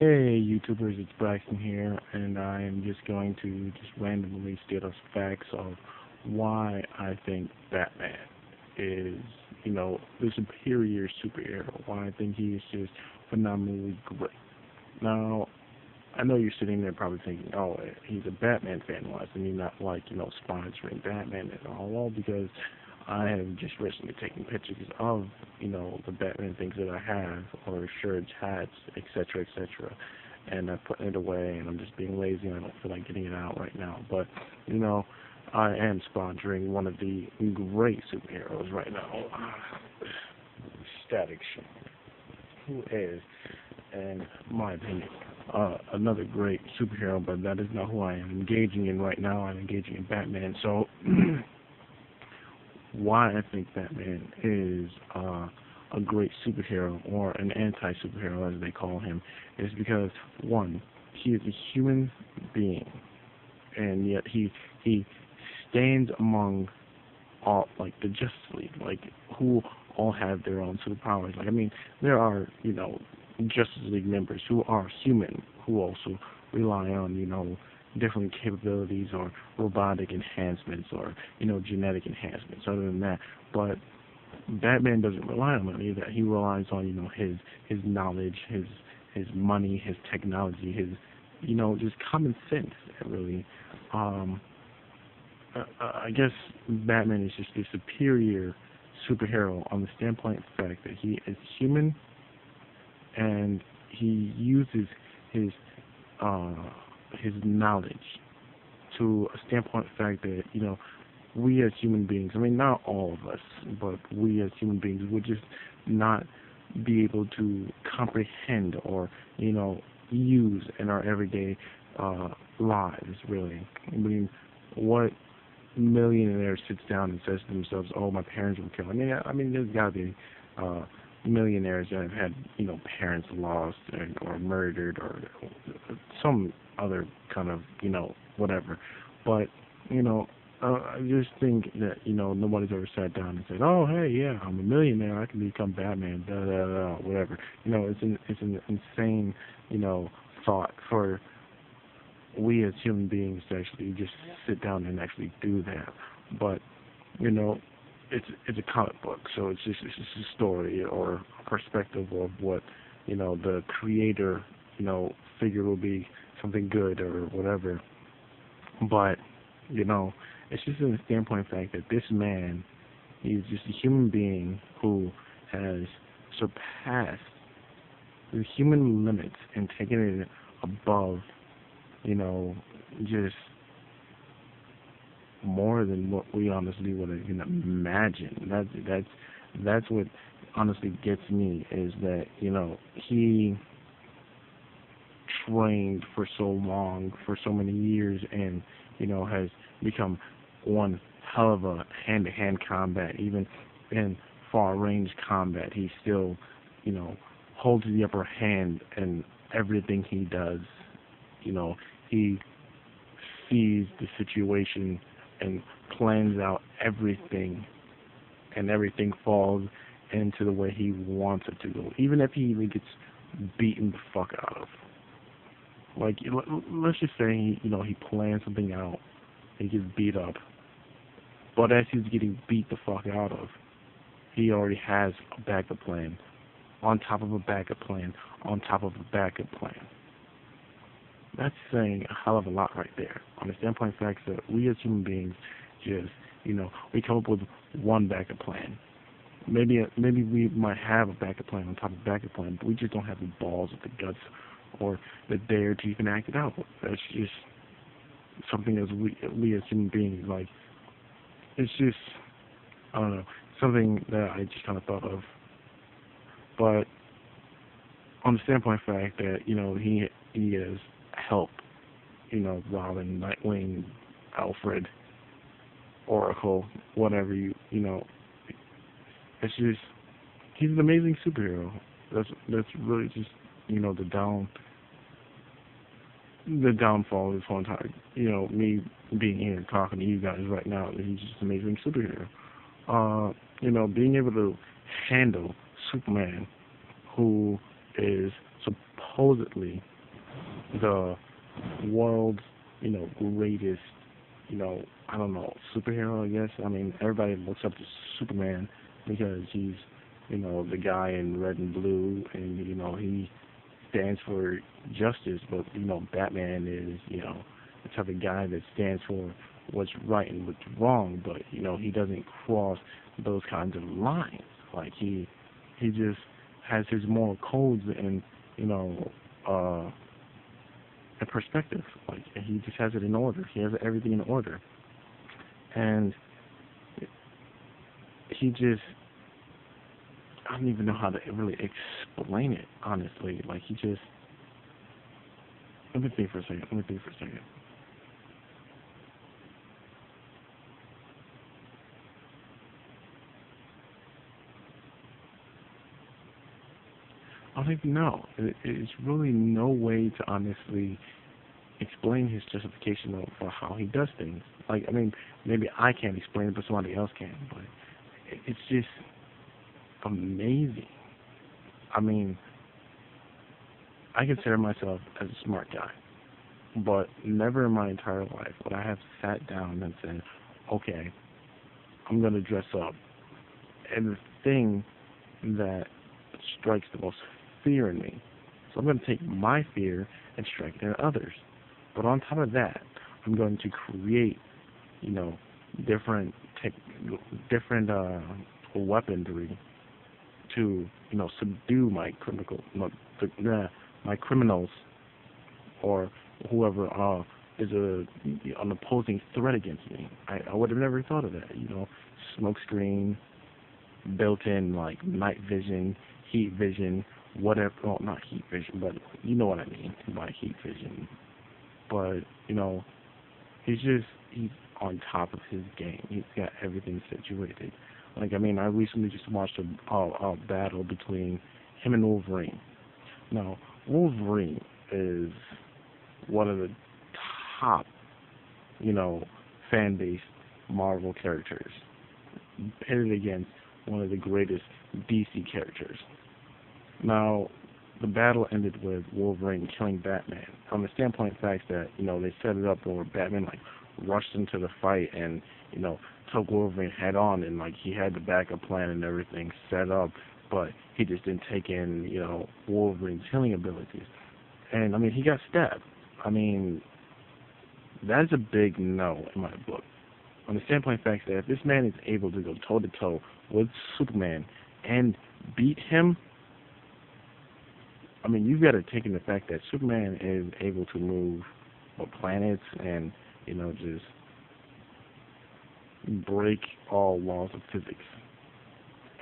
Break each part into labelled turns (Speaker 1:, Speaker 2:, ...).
Speaker 1: Hey YouTubers, it's Braxton here, and I am just going to just randomly state us facts of why I think Batman is, the superior superhero. Why I think he is just phenomenally great. Now, I know you're sitting there probably thinking, oh, he's a Batman fan. Why isn't he not like, sponsoring Batman at all? Well, because I have just recently taken pictures of, the Batman things that I have, or shirts, hats, etc., etc., and I put it away, and I'm just being lazy, and I don't feel like getting it out right now. But, I am sponsoring one of the great superheroes right now. Static Shock, who is, in my opinion, another great superhero, but that is not who I am engaging in right now. I'm engaging in Batman. So, why I think Batman is a great superhero, or an anti-superhero as they call him, is because, one, he is a human being, and yet he stands among all, like, the Justice League, like, who all have their own superpowers. Like, I mean, there are, Justice League members who are human, who also rely on, different capabilities or robotic enhancements, or, genetic enhancements. Other than that, but Batman doesn't rely on any of that. He relies on, his knowledge, his money, his technology, his, just common sense, really. Um, I guess Batman is just a superior superhero on the standpoint of the fact that he is human, and he uses his uh, his knowledge to a standpoint of the fact that, we as human beings, I mean, not all of us, but we as human beings would just not be able to comprehend, or, use in our everyday lives, really. I mean, what millionaire sits down and says to themselves, "Oh, my parents were killed." I mean, there's got to be uh, millionaires that have had, parents lost, or murdered, or some other kind of, whatever. But, I just think that, nobody's ever sat down and said, "Oh, hey, yeah, I'm a millionaire. I can become Batman." Da da da, whatever. It's an insane, thought for we as human beings to actually just sit down and actually do that. But, you know, it's a comic book, so it's just a story, or a perspective of what, the creator, figure will be something good or whatever. But, you know, it's just in the standpoint of the fact that this man, he's just a human being who has surpassed the human limits and taken it above, you know, just more than what we honestly would even imagine. That's what honestly gets me, is that, he trained for so long, for so many years, and, has become one hell of a hand-to-hand combat. Even in far-range combat, he still, holds the upper hand in everything he does. He sees the situation and plans out everything, and everything falls into the way he wants it to go, even if he even gets beaten the fuck out of. Like, let's just say he plans something out, he gets beat up, but as he's getting beat the fuck out of, he already has a backup plan, on top of a backup plan, on top of a backup plan. That's saying a hell of a lot right there. On the standpoint of the fact that we as human beings just, we come up with one backup plan. Maybe we might have a backup plan on top of a backup plan, but we just don't have the balls or the guts or the dare to even act it out. That's just something as we as human beings, like, it's just, I don't know, something that I just kind of thought of. But on the standpoint of the fact that, he has help, Robin, Nightwing, Alfred, Oracle, whatever it's just, he's an amazing superhero. That's really just, the downfall of this whole entire, me being here talking to you guys right now. He's just an amazing superhero. Being able to handle Superman, who is supposedly the world's, greatest, I don't know, superhero, I guess. I mean, everybody looks up to Superman because he's, the guy in red and blue, and, he stands for justice, but, Batman is, the type of guy that stands for what's right and what's wrong, but, he doesn't cross those kinds of lines. Like, he just has his moral codes and, a perspective. Like, he just has it in order. He has everything in order. And he just, I don't even know how to really explain it, honestly. Like, he just, let me think for a second. I don't even know. It's really no way to honestly explain his justification for how he does things. Like, I mean, maybe I can't explain it, but somebody else can. But it's just amazing. I mean, I consider myself as a smart guy, but never in my entire life would I have sat down and said, okay, I'm going to dress up. And the thing that strikes the most fear in me, so I'm going to take my fear and strike it in others. But on top of that, I'm going to create, different different weaponry to, subdue my criminals or whoever is an opposing threat against me. I would have never thought of that. Smoke screen, built-in like night vision, heat vision, whatever. Well, not heat vision, but you know what I mean by heat vision. But he's on top of his game. He's got everything situated. Like, I mean, I recently just watched a battle between him and Wolverine. Now, Wolverine is one of the top, fan base Marvel characters, pitted against one of the greatest DC characters. Now, the battle ended with Wolverine killing Batman. From the standpoint of the fact that, they set it up where Batman, like, rushed into the fight and, took Wolverine head on, and, like, he had the backup plan and everything set up, but he just didn't take in, Wolverine's healing abilities. And, I mean, he got stabbed. I mean, that's a big no in my book. On the standpoint of the fact that if this man is able to go toe-to-toe with Superman and beat him, I mean, you've got to take in the fact that Superman is able to move planets and, just break all laws of physics.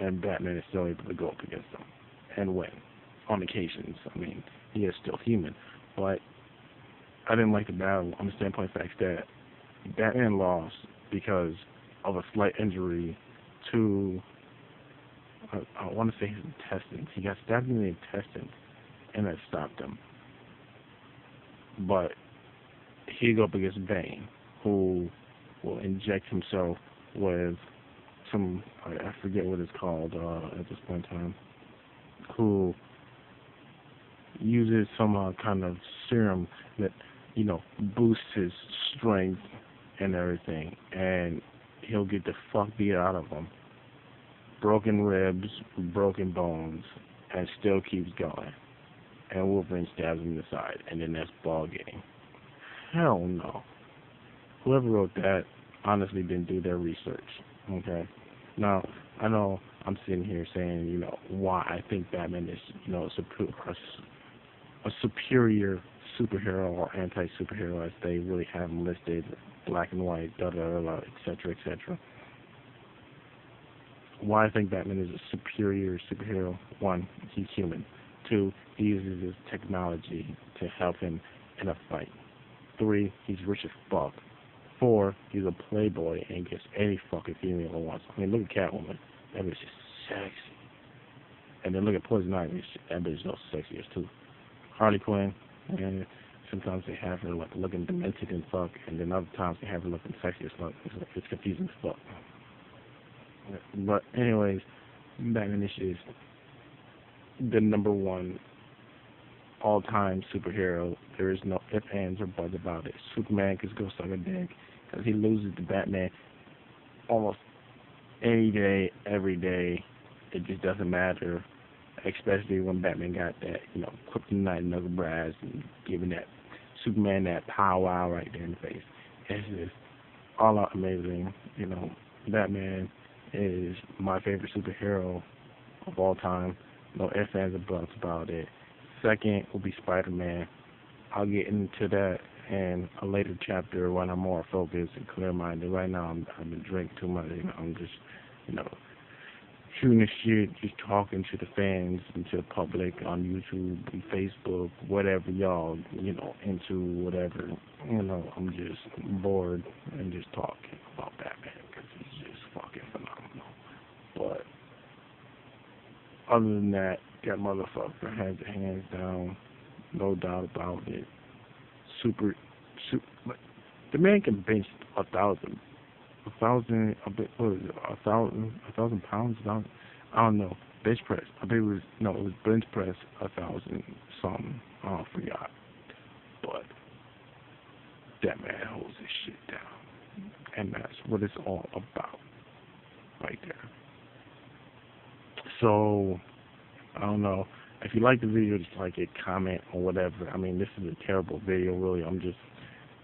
Speaker 1: And Batman is still able to go up against them and win on occasions. I mean, he is still human. But I didn't like the battle on the standpoint of the fact that Batman lost because of a slight injury to, I want to say his intestines. He got stabbed in the intestines, and that stopped him. But he'd go up against Bane, who will inject himself with some, I forget what it's called at this point in time, who uses some kind of serum that, boosts his strength and everything, and he'll get the fuck beat out of him. Broken ribs, broken bones, and still keeps going. And Wolverine stabs him in the side, and then that's ball game. Hell no. Whoever wrote that honestly didn't do their research. Okay? Now, I know I'm sitting here saying, why I think Batman is, a superior superhero or anti-superhero, as they really have him listed, black and white, etc., etc. Why I think Batman is a superior superhero: one, he's human. Two, he uses his technology to help him in a fight. Three, he's rich as fuck. Four, he's a playboy and gets any fucking female he wants. I mean, look at Catwoman. That bitch is sexy. And then look at Poison Ivy. That bitch is no sexiest too. Harley Quinn, and sometimes they have her like looking demented and fuck, and then other times they have her looking sexy as fuck. It's confusing as fuck. But anyways, Batman is the number one all-time superhero. There is no ifs, ands, or buts about it. Superman could go suck a dick because he loses to Batman almost any day, every day. It just doesn't matter, especially when Batman got that, kryptonite knuckle brass and giving that Superman that powwow right there in the face. It's just all out amazing. Batman is my favorite superhero of all time. No ifs, ands, or buts about it. Second will be Spider-Man. I'll get into that in a later chapter when I'm more focused and clear-minded. Right now, I've been drinking too much. I'm just, shooting the shit, just talking to the fans and to the public on YouTube and Facebook, whatever y'all, into whatever. I'm just bored and just talking about Batman because he's just fucking phenomenal. But other than that motherfucker has the hands down, no doubt about it. Super, the man can bench 1,000, a thousand pounds. I don't know. Bench press. I think it was bench press 1,000 something. I forgot. But that man holds his shit down, and that's what it's all about, right there. So I don't know. If you like the video, just like it, comment, or whatever. I mean, this is a terrible video, really. I'm just,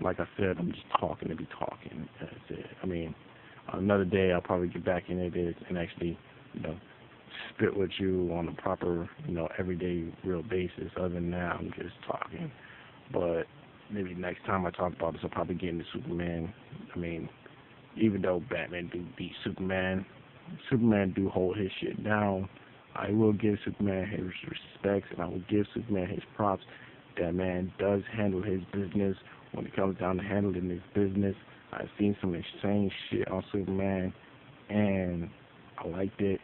Speaker 1: like I said, I'm just talking to be talking. That's it. I mean, another day I'll probably get back into this and actually, spit with you on a proper, everyday, real basis. Other than that, I'm just talking. But maybe next time I talk about this, I'll probably get into Superman. I mean, even though Batman do beat Superman do hold his shit down. I will give Superman his respects, and I will give Superman his props. That man does handle his business when it comes down to handling his business. I've seen some insane shit on Superman, and I liked it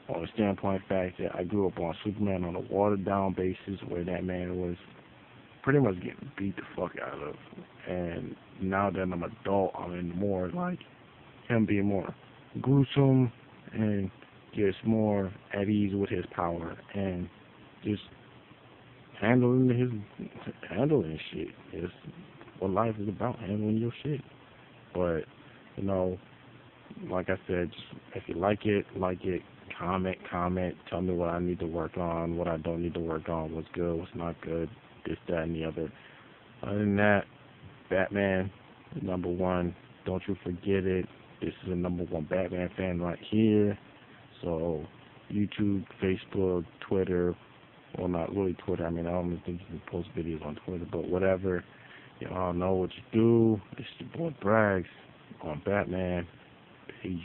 Speaker 1: on the standpoint fact that I grew up on Superman on a watered-down basis where that man was pretty much getting beat the fuck out of. And now that I'm an adult, I'm in more like him being more gruesome and just more at ease with his power and just handling shit. It's what life is about, handling your shit. But, like I said, just, if you like it, comment, tell me what I need to work on, what I don't need to work on, what's good, what's not good, this, that, and the other. Other than that, Batman, #1, don't you forget it. This is a #1 Batman fan right here. So, YouTube, Facebook, Twitter, well, not really Twitter. I mean, I don't think you can post videos on Twitter, but whatever. Y'all know what you do. It's your boy Braggs on Batman. Peace.